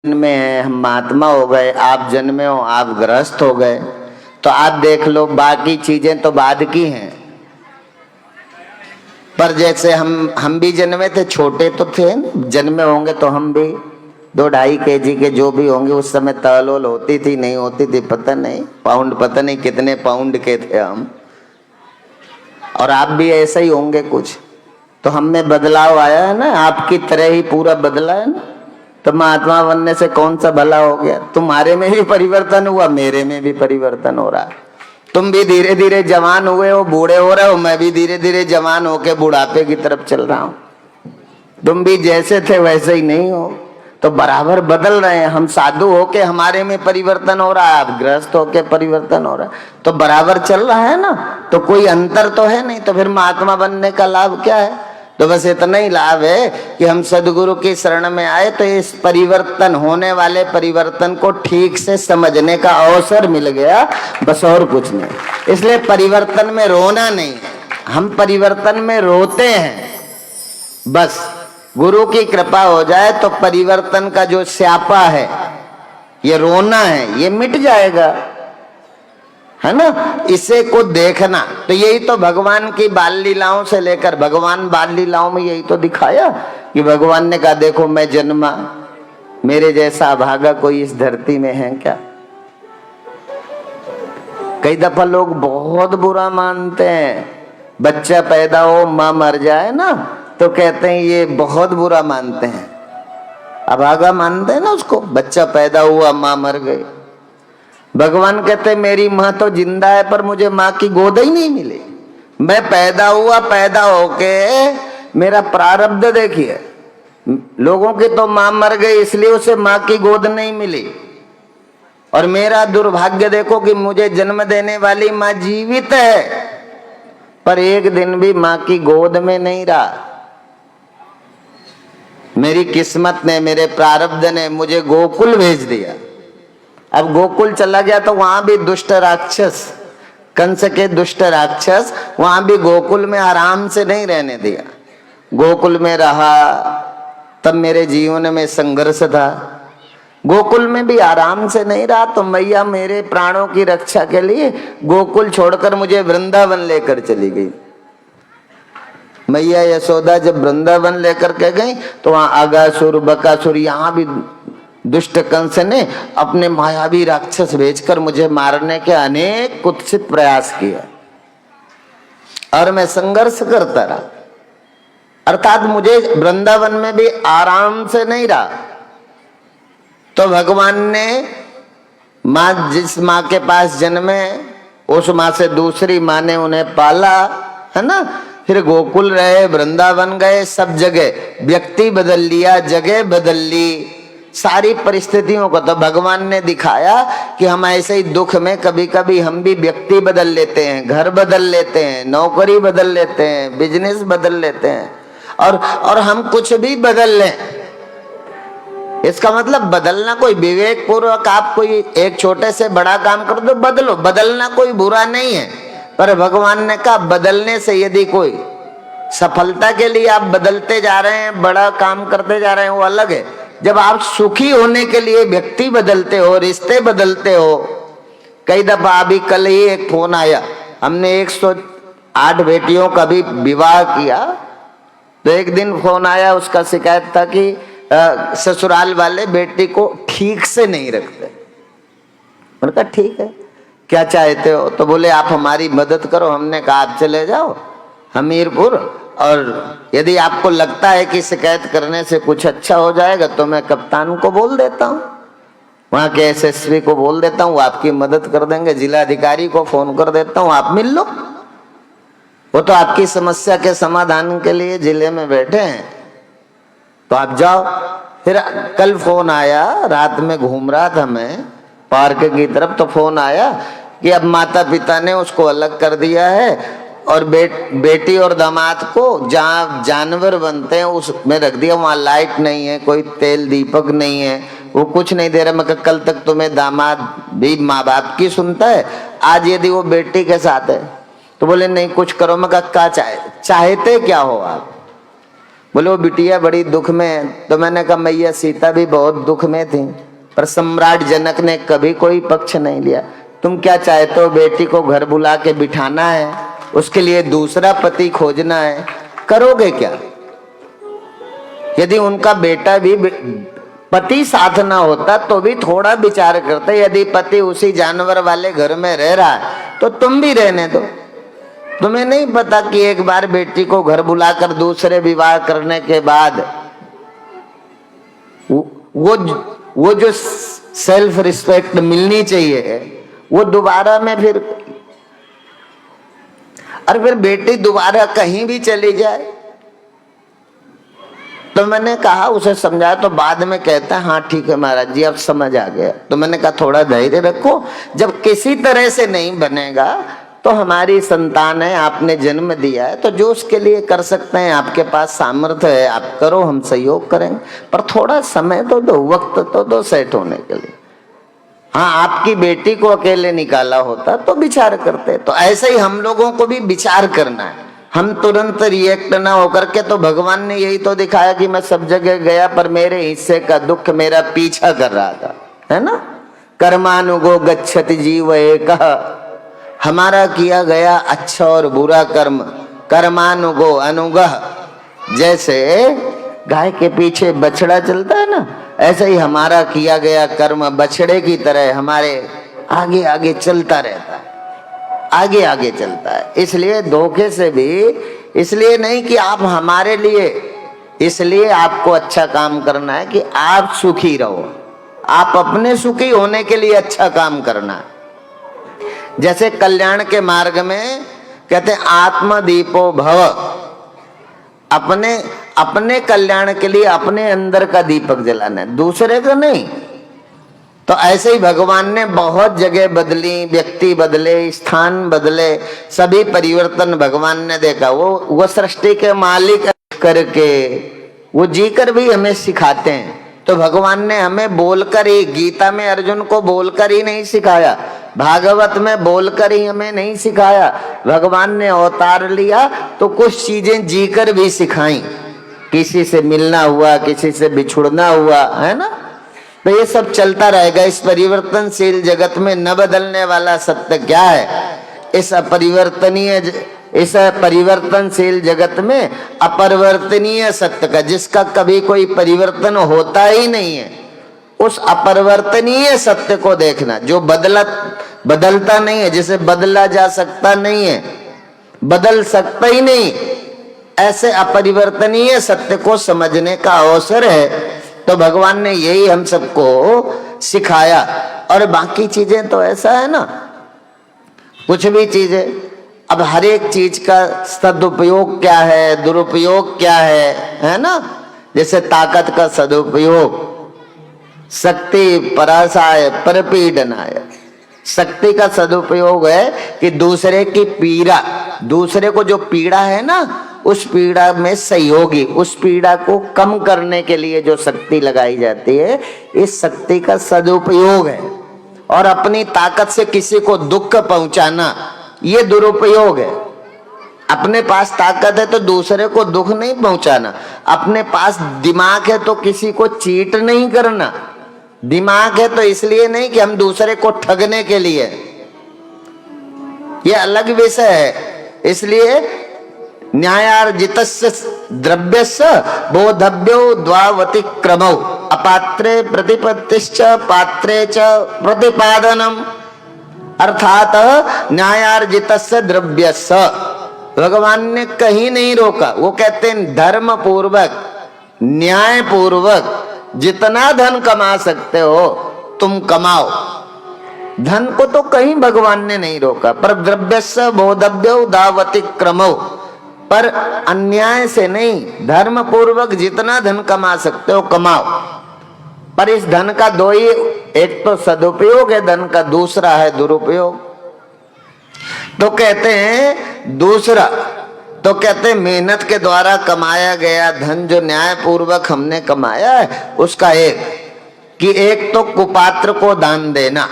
में है, हम महात्मा हो गए, आप जन्मे हो, आप गृहस्थ हो गए, तो आप देख लो बाकी चीजें तो बाद की हैं। पर जैसे हम भी जन्मे थे, छोटे तो थे, जन्मे होंगे तो हम भी 2-2.5 kg के जो भी होंगे, उस समय तौल होती थी नहीं होती थी पता नहीं, पाउंड पता नहीं कितने पाउंड के थे हम, और आप भी ऐसा ही होंगे कुछ। तो हम में बदलाव आया है ना, आपकी तरह ही पूरा बदला है ना। तो महात्मा बनने से कौन सा भला हो गया? तुम्हारे में भी परिवर्तन हुआ, मेरे में भी परिवर्तन हो रहा है। तुम भी धीरे धीरे जवान हुए हो, बूढ़े हो रहे हो, मैं भी धीरे धीरे जवान होके बुढ़ापे की तरफ चल रहा हूं। तुम भी जैसे थे वैसे ही नहीं हो, तो बराबर बदल रहे हैं। हम साधु होके हमारे में परिवर्तन हो रहा है, आप गृहस्थ होके परिवर्तन हो रहा है, तो बराबर चल रहा है ना, तो कोई अंतर तो है नहीं। तो फिर महात्मा बनने का लाभ क्या है? तो बस इतना ही लाभ है कि हम सदगुरु की शरण में आए तो इस परिवर्तन होने वाले परिवर्तन को ठीक से समझने का अवसर मिल गया, बस और कुछ नहीं। इसलिए परिवर्तन में रोना नहीं है, हम परिवर्तन में रोते हैं। बस गुरु की कृपा हो जाए तो परिवर्तन का जो स्यापा है, ये रोना है, ये मिट जाएगा, है ना। इसे को देखना, तो यही तो भगवान की बाल लीलाओं से लेकर, भगवान बाल लीलाओं में यही तो दिखाया कि भगवान ने कहा देखो मैं जन्मा, मेरे जैसा अभागा कोई इस धरती में है क्या? कई दफा लोग बहुत बुरा मानते हैं, बच्चा पैदा हो मां मर जाए ना, तो कहते हैं ये बहुत बुरा मानते हैं, अभागा मानते हैं ना उसको। बच्चा पैदा हुआ मां मर गई। भगवान कहते मेरी मां तो जिंदा है पर मुझे मां की गोद ही नहीं मिली। मैं पैदा हुआ, पैदा होके मेरा प्रारब्ध देखिए, लोगों की तो मां मर गई इसलिए उसे मां की गोद नहीं मिली, और मेरा दुर्भाग्य देखो कि मुझे जन्म देने वाली मां जीवित है पर एक दिन भी मां की गोद में नहीं रहा। मेरी किस्मत ने, मेरे प्रारब्ध ने मुझे गोकुल भेज दिया। अब गोकुल चला गया तो वहां भी दुष्ट राक्षस, कंस के दुष्ट राक्षस वहां भी गोकुल में आराम से नहीं रहने दिया। गोकुल में रहा तब मेरे जीवन में संघर्ष था, गोकुल में भी आराम से नहीं रहा, तो मैया मेरे प्राणों की रक्षा के लिए गोकुल छोड़कर मुझे वृंदावन लेकर चली गई। मैया यशोदा जब वृंदावन लेकर के गई तो वहां अगासुर, बकासुर, यहाँ भी दुष्ट कंस ने अपने मायावी राक्षस भेजकर मुझे मारने के अनेक कुत्सित प्रयास किए, और मैं संघर्ष करता रहा। अर्थात मुझे वृंदावन में भी आराम से नहीं रहा। तो भगवान ने मां, जिस मां के पास जन्मे उस मां से दूसरी मां ने उन्हें पाला, है ना। फिर गोकुल रहे, वृंदावन गए, सब जगह व्यक्ति बदल लिया, जगह बदल ली, सारी परिस्थितियों को तो भगवान ने दिखाया कि हम ऐसे ही दुख में कभी कभी हम भी व्यक्ति बदल लेते हैं, घर बदल लेते हैं, नौकरी बदल लेते हैं, बिजनेस बदल लेते हैं, और हम कुछ भी बदल लें। इसका मतलब बदलना कोई विवेक पूर्वक, आप कोई एक छोटे से बड़ा काम कर दो, बदलो, बदलना कोई बुरा नहीं है। पर भगवान ने कहा बदलने से यदि कोई सफलता के लिए आप बदलते जा रहे हैं, बड़ा काम करते जा रहे हैं, वो अलग है। जब आप सुखी होने के लिए व्यक्ति बदलते हो, रिश्ते बदलते हो, कई दफा अभी कल ही एक फोन आया, हमने 108 बेटियों का भी विवाह किया, तो एक दिन फोन आया, उसका शिकायत था कि ससुराल वाले बेटी को ठीक से नहीं रखते। मैंने कहा ठीक है, क्या चाहते हो? तो बोले आप हमारी मदद करो। हमने कहा आप चले जाओ हमीरपुर, और यदि आपको लगता है कि शिकायत करने से कुछ अच्छा हो जाएगा तो मैं कप्तान को बोल देता हूँ, वहां के एसएसपी को बोल देता हूँ, आपकी मदद कर देंगे, जिलाधिकारी को फोन कर देता हूँ, आप मिल लो, वो तो आपकी समस्या के समाधान के लिए जिले में बैठे हैं, तो आप जाओ। फिर कल फोन आया, रात में घूम रहा था मैं पार्क की तरफ, तो फोन आया कि अब माता पिता ने उसको अलग कर दिया है, और बेटी और दामाद को जहाँ जानवर बनते हैं उसमें रख दिया, वहां लाइट नहीं है, कोई तेल दीपक नहीं है, वो कुछ नहीं दे रहा। मैं कल तक तुम्हें दामाद भी माँ बाप की सुनता है, आज यदि वो बेटी के साथ है तो बोले नहीं कुछ करो। मैं कहा चाहते क्या हो आप? बोले वो बिटिया बड़ी दुख में है। तो मैंने कहा मैया सीता भी बहुत दुख में थी, पर सम्राट जनक ने कभी कोई पक्ष नहीं लिया। तुम क्या चाहते हो, बेटी को घर बुला के बिठाना है, उसके लिए दूसरा पति खोजना है, करोगे क्या? यदि उनका बेटा भी पति साथ ना होता तो भी थोड़ा विचार करते, यदि पति उसी जानवर वाले घर में रह रहा है तो तुम भी रहने दो। तुम्हें नहीं पता कि एक बार बेटी को घर बुलाकर दूसरे विवाह करने के बाद वो जो सेल्फ रिस्पेक्ट मिलनी चाहिए वो दोबारा में फिर, और फिर बेटी दोबारा कहीं भी चली जाए। तो मैंने कहा, उसे समझाया तो बाद में कहता है हाँ ठीक है महाराज जी अब समझ आ गया। तो मैंने कहा थोड़ा धैर्य रखो, जब किसी तरह से नहीं बनेगा तो हमारी संतान है, आपने जन्म दिया है, तो जो उसके लिए कर सकते हैं, आपके पास सामर्थ्य है, आप करो, हम सहयोग करेंगे, पर थोड़ा समय तो दो, वक्त तो दो सेट होने के लिए। हाँ, आपकी बेटी को अकेले निकाला होता तो विचार करते। तो ऐसे ही हम लोगों को भी विचार करना है, हम तुरंत रिएक्ट ना होकर के। तो भगवान ने यही तो दिखाया कि मैं सब जगह गया पर मेरे हिस्से का दुख मेरा पीछा कर रहा था, है ना। कर्मानुगो गच्छति जीव एकः, हमारा किया गया अच्छा और बुरा कर्म कर्मानुगो अनुगह। जैसे गाय के पीछे बछड़ा चलता है ना, ऐसे ही हमारा किया गया कर्म बछड़े की तरह हमारे आगे आगे चलता रहता है, आगे आगे चलता है। इसलिए धोखे से भी, इसलिए नहीं कि आप हमारे लिए, इसलिए आपको अच्छा काम करना है कि आप सुखी रहो, आप अपने सुखी होने के लिए अच्छा काम करना है। जैसे कल्याण के मार्ग में कहते हैं आत्मदीपो भव, अपने कल्याण के लिए अपने अंदर का दीपक जलाना है, दूसरे का नहीं। तो ऐसे ही भगवान ने बहुत जगह बदली, व्यक्ति बदले, स्थान बदले, सभी परिवर्तन भगवान ने देखा। वो सृष्टि के मालिक करके वो जीकर भी हमें सिखाते हैं। तो भगवान ने हमें बोलकर ही, गीता में अर्जुन को बोलकर ही नहीं सिखाया, भागवत में बोलकर ही हमें नहीं सिखाया, भगवान ने अवतार लिया तो कुछ चीजें जीकर भी सिखाई। किसी से मिलना हुआ, किसी से बिछुड़ना हुआ, है ना। तो ये सब चलता रहेगा। इस परिवर्तनशील जगत में न बदलने वाला सत्य क्या है? इस परिवर्तनशील जगत में अपरिवर्तनीय सत्य का, जिसका कभी कोई परिवर्तन होता ही नहीं है, उस अपरिवर्तनीय सत्य को देखना, जो बदलता नहीं है, जिसे बदला जा सकता नहीं है, बदल सकता ही नहीं, ऐसे अपरिवर्तनीय सत्य को समझने का अवसर है। तो भगवान ने यही हम सबको सिखाया। और बाकी चीजें तो ऐसा है ना, कुछ भी चीजें, अब हर एक चीज का सदुपयोग क्या है, दुरुपयोग क्या है ना। जैसे ताकत का सदुपयोग, शक्ति परासाय परपीडनाय, शक्ति का सदुपयोग है कि दूसरे की पीड़ा, दूसरे को जो पीड़ा है ना, उस पीड़ा में सहयोगी, उस पीड़ा को कम करने के लिए जो शक्ति लगाई जाती है, इस शक्ति का सदुपयोग है। और अपनी ताकत से किसी को दुख पहुंचाना, ये दुरुपयोग है। अपने पास ताकत है तो दूसरे को दुख नहीं पहुंचाना, अपने पास दिमाग है तो किसी को चीट नहीं करना। दिमाग है तो इसलिए नहीं कि हम दूसरे को ठगने के लिए, ये अलग विषय है। इसलिए न्यायार्जितस्य द्रव्यस्य बोधव्यो द्वावतिक्रमौ अपात्रे प्रतिपत्तिश्च पात्रे च प्रतिपादनम, अर्थात न्यायार्जितस्य द्रव्यस्य, भगवान ने कहीं नहीं रोका। वो कहते हैं धर्म पूर्वक, न्याय पूर्वक जितना धन कमा सकते हो तुम कमाओ। धन को तो कहीं भगवान ने नहीं रोका, पर द्रव्यस्य बोधव्यो दावतिक्रमौ, पर अन्याय से नहीं, धर्म पूर्वक जितना धन कमा सकते हो कमाओ। पर इस धन का दो ही, एक तो सदुपयोग है धन का, दूसरा है दुरुपयोग। तो कहते हैं दूसरा, तो कहते हैं मेहनत के द्वारा कमाया गया धन जो न्याय पूर्वक हमने कमाया है, उसका एक तो कुपात्र को दान देना,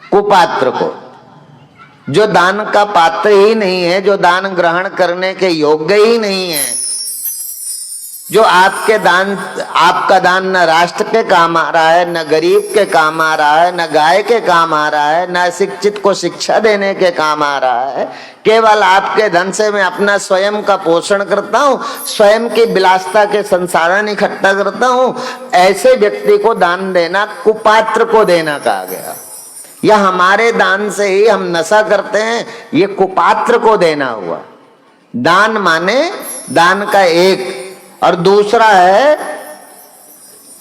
कुपात्र को, जो दान का पात्र ही नहीं है, जो दान ग्रहण करने के योग्य ही नहीं है, जो आपके दान, आपका दान न राष्ट्र के काम आ रहा है, न गरीब के काम आ रहा है, न गाय के काम आ रहा है, न शिक्षित को शिक्षा देने के काम आ रहा है। केवल आपके धन से मैं अपना स्वयं का पोषण करता हूँ, स्वयं की विलासता के संसाधन इकट्ठा करता हूँ। ऐसे व्यक्ति को दान देना कुपात्र को देना कहा गया। या हमारे दान से ही हम नशा करते हैं, ये कुपात्र को देना हुआ। दान माने दान का एक, और दूसरा है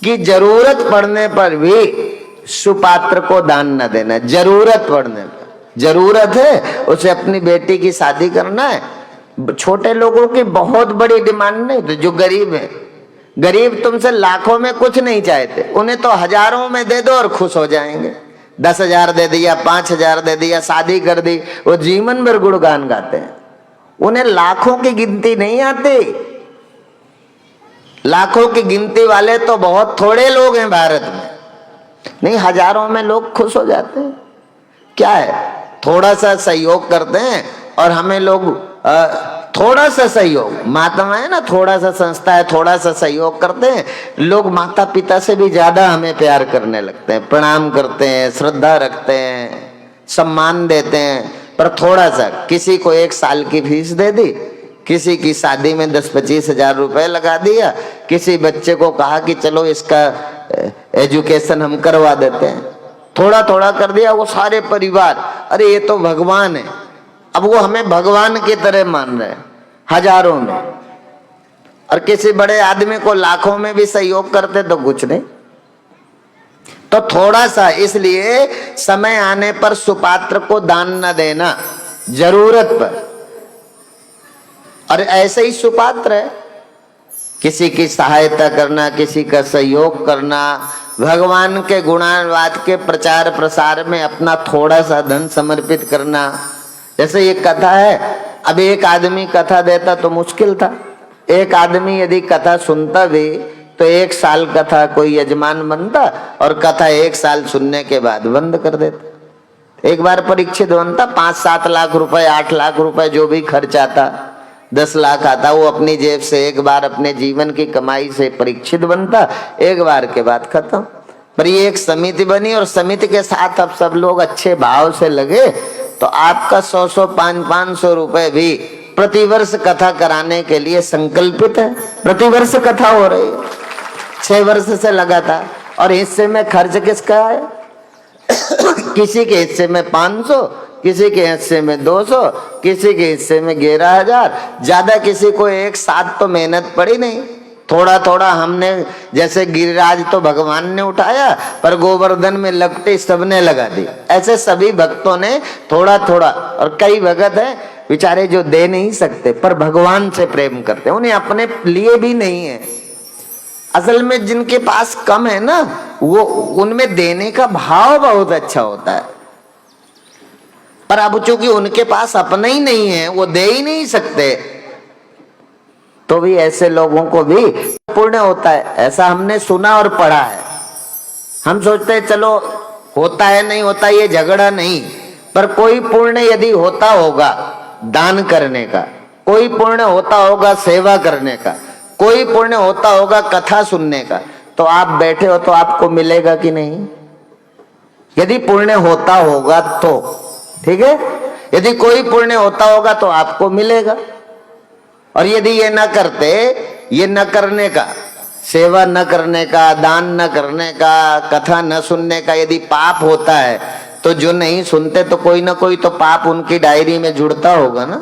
कि जरूरत पड़ने पर भी सुपात्र को दान न देना। जरूरत पड़ने पर, जरूरत है उसे अपनी बेटी की शादी करना है, छोटे लोगों की बहुत बड़ी डिमांड नहीं, तो जो गरीब है, गरीब तुमसे लाखों में कुछ नहीं चाहते, उन्हें तो हजारों में दे दो और खुश हो जाएंगे। 10,000 दे दिया, 5,000 दे दिया, शादी कर दी, वो जीवन भर गुणगान गाते हैं। उन्हें लाखों की गिनती नहीं आती। लाखों की गिनती वाले तो बहुत थोड़े लोग हैं भारत में, नहीं हजारों में लोग खुश हो जाते हैं। क्या है, थोड़ा सा सहयोग करते हैं और हमें लोग थोड़ा सा सहयोग, महात्मा है ना, थोड़ा सा संस्था है, थोड़ा सा सहयोग करते हैं, लोग माता पिता से भी ज्यादा हमें प्यार करने लगते हैं, प्रणाम करते हैं, श्रद्धा रखते हैं, सम्मान देते हैं। पर थोड़ा सा, किसी को 1 साल की फीस दे दी, किसी की शादी में 10-25 हजार रुपए लगा दिया, किसी बच्चे को कहा कि चलो इसका एजुकेशन हम करवा देते हैं, थोड़ा थोड़ा कर दिया, वो सारे परिवार, अरे ये तो भगवान है, अब वो हमें भगवान की तरह मान रहे हैं हजारों में। और किसी बड़े आदमी को लाखों में भी सहयोग करते तो कुछ नहीं। तो थोड़ा सा, इसलिए समय आने पर सुपात्र को दान न देना, जरूरत पर। और ऐसे ही सुपात्र है, किसी की सहायता करना, किसी का सहयोग करना, भगवान के गुणानुवाद के प्रचार प्रसार में अपना थोड़ा सा धन समर्पित करना। जैसे ये कथा है, अब एक आदमी कथा देता तो मुश्किल था, एक आदमी यदि कथा सुनता भी तो 1 साल कथा कोई यजमान बनता और कथा 1 साल सुनने के बाद बंद कर देता। एक बार परीक्षित बनता, 5-7 लाख रुपए, 8 लाख रुपए जो भी खर्च आता, 10 लाख आता, वो अपनी जेब से एक बार अपने जीवन की कमाई से परीक्षित बनता, एक बार के बाद खत्म। पर ये एक समिति बनी और समिति के साथ अब सब लोग अच्छे भाव से लगे तो आपका 100-100, 500-500 रुपए भी प्रतिवर्ष कथा कराने के लिए संकल्पित है। प्रतिवर्ष कथा हो रही है 6 वर्ष से लगातार। और हिस्से में खर्च किसका है? किसी के हिस्से में 500, किसी के हिस्से में 200, किसी के हिस्से में 11,000। ज्यादा किसी को एक साथ तो मेहनत पड़ी नहीं, थोड़ा थोड़ा हमने, जैसे गिरिराज तो भगवान ने उठाया पर गोवर्धन में लपटे सबने लगा दी, ऐसे सभी भक्तों ने थोड़ा थोड़ा। और कई भगत है बेचारे जो दे नहीं सकते पर भगवान से प्रेम करते हैं, उन्हें अपने लिए भी नहीं है। असल में जिनके पास कम है ना, वो उनमें देने का भाव बहुत अच्छा होता है। पर अब चूंकि उनके पास अपना ही नहीं है, वो दे ही नहीं सकते, तो भी ऐसे लोगों को भी पुण्य होता है, ऐसा हमने सुना और पढ़ा है। हम सोचते हैं चलो होता है नहीं होता ये झगड़ा नहीं, पर कोई पुण्य यदि होता होगा दान करने का, कोई पुण्य होता होगा सेवा करने का, कोई पुण्य होता होगा कथा सुनने का, तो आप बैठे हो तो आपको मिलेगा कि नहीं? यदि पुण्य होता होगा तो ठीक है, यदि कोई पुण्य होता होगा तो आपको मिलेगा। और यदि ये न करते, ये न करने का, सेवा न करने का, दान न करने का, कथा न सुनने का यदि पाप होता है, तो जो नहीं सुनते तो कोई ना कोई तो पाप उनकी डायरी में जुड़ता होगा ना।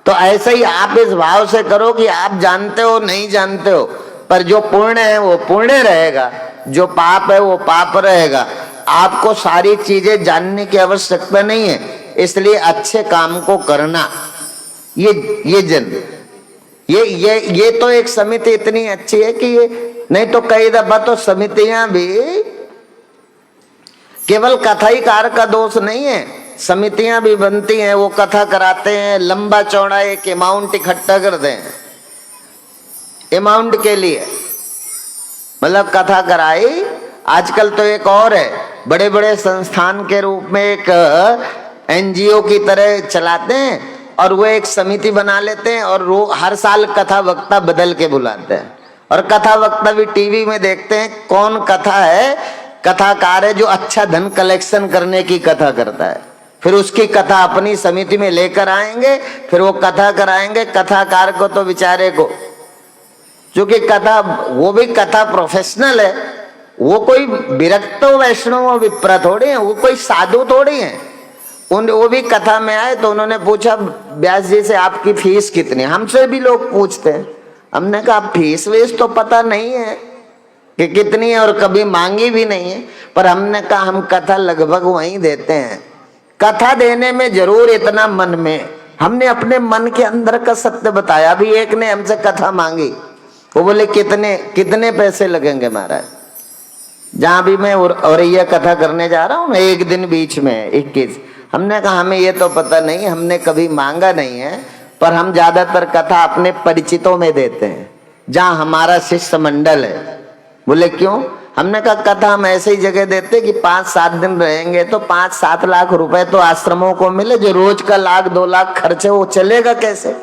तो ऐसे ही आप इस भाव से करो कि आप जानते हो नहीं जानते हो, पर जो पुण्य है वो पुण्य रहेगा, जो पाप है वो पाप रहेगा। आपको सारी चीजें जानने की आवश्यकता नहीं है, इसलिए अच्छे काम को करना। ये जन ये तो एक समिति इतनी अच्छी है कि ये नहीं तो कई दफा तो समितियां भी केवल कथाईकार का दोष नहीं है, समितियां भी बनती हैं, वो कथा कराते हैं, लंबा चौड़ा एक अमाउंट इकट्ठा कर दें, अमाउंट के लिए मतलब कथा कराई। आजकल तो एक और है, बड़े बड़े संस्थान के रूप में एक NGO की तरह चलाते हैं, और वो एक समिति बना लेते हैं और हर साल कथा वक्ता बदल के बुलाते हैं। और कथा वक्ता भी टीवी में देखते हैं कौन कथा है, कथाकार है जो अच्छा धन कलेक्शन करने की कथा करता है। फिर उसकी कथा अपनी समिति में लेकर आएंगे, फिर वो कथा कराएंगे। कथाकार को तो बेचारे को, क्योंकि कथा, वो भी कथा प्रोफेशनल है, वो कोई विरक्त वैष्णव विप्र थोड़ी है, वो कोई साधु थोड़ी है। वो भी कथा में आए तो उन्होंने पूछा व्यास जी से आपकी फीस कितनी। हमसे भी लोग पूछते हैं, हमने कहा फीस वीस तो पता नहीं है कि कितनी है और कभी मांगी भी नहीं है, पर हमने कहा हम कथा लगभग वहीं देते हैं। कथा देने में जरूर इतना मन में, हमने अपने मन के अंदर का सत्य बताया। अभी एक ने हमसे कथा मांगी, वो बोले कितने पैसे लगेंगे महाराज। जहां भी मैं औरैया कथा करने जा रहा हूँ, एक दिन बीच में 21, हमने कहा हमें ये तो पता नहीं, हमने कभी मांगा नहीं है, पर हम ज्यादातर कथा अपने परिचितों में देते हैं जहां हमारा शिष्य मंडल है। बोले क्यों? हमने कहा कथा हम ऐसे ही जगह देते कि 5-7 दिन रहेंगे तो 5-7 लाख रुपए तो आश्रमों को मिले, जो रोज का 1-2 लाख खर्चे वो चलेगा कैसे।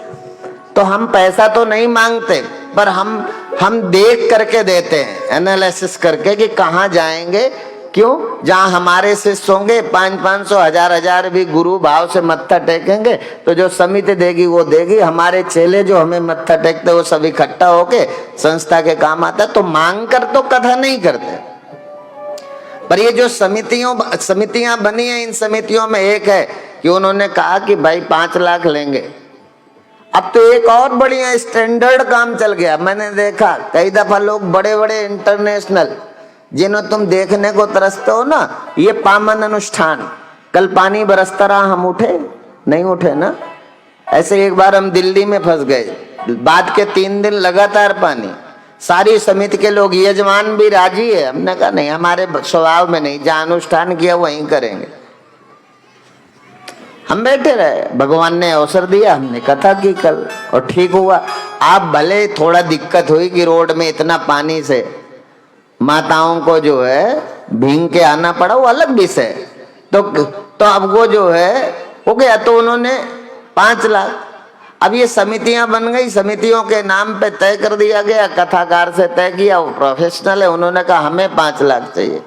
तो हम पैसा तो नहीं मांगते, पर हम देख करके देते हैं, एनालिसिस करके कि कहाँ जाएंगे। क्यों? जहां हमारे शिष्य होंगे 500-500, 1000-1000 भी गुरु भाव से मत्था टेकेंगे तो जो समिति देगी वो देगी। हमारे चेले जो हमें मत्था टेकते वो सब इकट्ठा होके संस्था के काम आता है। तो मांग कर तो कथा नहीं करते, पर ये जो समितियां बनी है, इन समितियों में एक है कि उन्होंने कहा कि भाई 5 लाख लेंगे। अब तो एक और बढ़िया स्टैंडर्ड काम चल गया। मैंने देखा कई दफा लोग बड़े बड़े इंटरनेशनल, जिन्हों तुम देखने को तरसते हो ना, ये पावन अनुष्ठान, कल पानी बरसता रहा हम उठे नहीं उठे ना। ऐसे एक बार हम दिल्ली में फंस गए, बाद के 3 दिन लगातार पानी। सारी समिति के लोग, यजमान भी राजी है। हमने कहा नहीं, हमारे स्वभाव में नहीं, जहां अनुष्ठान किया वहीं करेंगे। हम बैठे रहे, भगवान ने अवसर दिया, हमने कथा की कल और ठीक हुआ। आप भले थोड़ा दिक्कत हुई कि रोड में इतना पानी से माताओं को जो है भींग के आना पड़ा, वो अलग विषय। तो अब वो जो है हो गया, तो उन्होंने 5 लाख। अब ये समितियां बन गई, समितियों के नाम पे तय कर दिया गया, कथाकार से तय किया, वो प्रोफेशनल है, उन्होंने कहा हमें 5 लाख चाहिए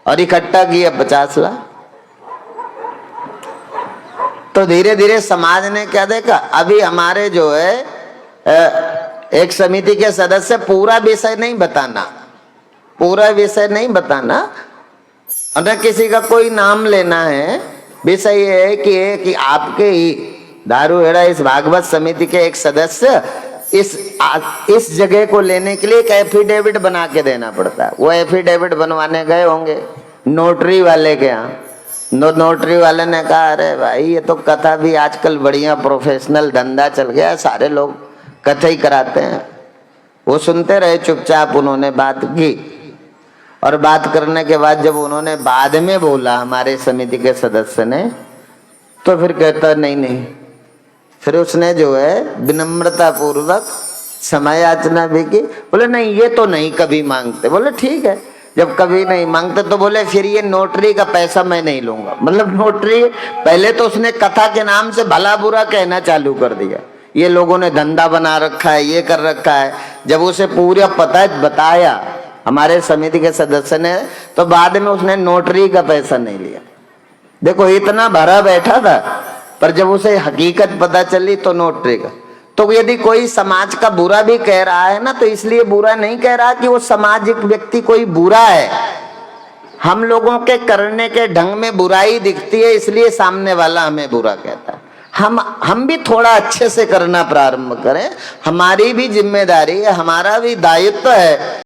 और इकट्ठा किया 50 लाख। तो धीरे धीरे समाज ने क्या देखा, अभी हमारे जो है एक समिति के सदस्य पूरा विषय नहीं बताना, पूरा विषय नहीं बताना, और न किसी का कोई नाम लेना है। विषय ये है कि आपके ही दारूहेड़ा इस भागवत समिति के एक सदस्य इस जगह को लेने के लिए एक एफिडेविट बना के देना पड़ता है। वो एफिडेविट बनवाने गए होंगे नोटरी वाले के यहाँ। नोटरी वाले ने कहा अरे भाई ये तो कथा भी आजकल बढ़िया प्रोफेशनल धंधा चल गया है, सारे लोग कथा ही कराते हैं। वो सुनते रहे चुपचाप। उन्होंने बात की और बात करने के बाद जब उन्होंने बाद में बोला हमारे समिति के सदस्य ने, तो फिर कहता नहीं। फिर उसने जो है विनम्रता पूर्वक समय याचना भी की। बोले नहीं ये तो नहीं कभी मांगते। बोले ठीक है, जब कभी नहीं मांगते तो बोले फिर ये नोटरी का पैसा मैं नहीं लूंगा। मतलब नोटरी, पहले तो उसने कथा के नाम से भला बुरा कहना चालू कर दिया, ये लोगों ने धंधा बना रखा है, ये कर रखा है। जब उसे पूरा पता बताया हमारे समिति के सदस्य ने, तो बाद में उसने नोटरी का पैसा नहीं लिया। देखो इतना भरा बैठा था, पर जब उसे हकीकत पता चली तो नोटरी का। तो यदि कोई समाज का बुरा भी कह रहा है ना, तो इसलिए बुरा नहीं कह रहा कि वो सामाजिक व्यक्ति कोई बुरा है। हम लोगों के करने के ढंग में बुराई दिखती है, इसलिए सामने वाला हमें बुरा कहता है। हम भी थोड़ा अच्छे से करना प्रारंभ करें, हमारी भी जिम्मेदारी है, हमारा भी दायित्व है।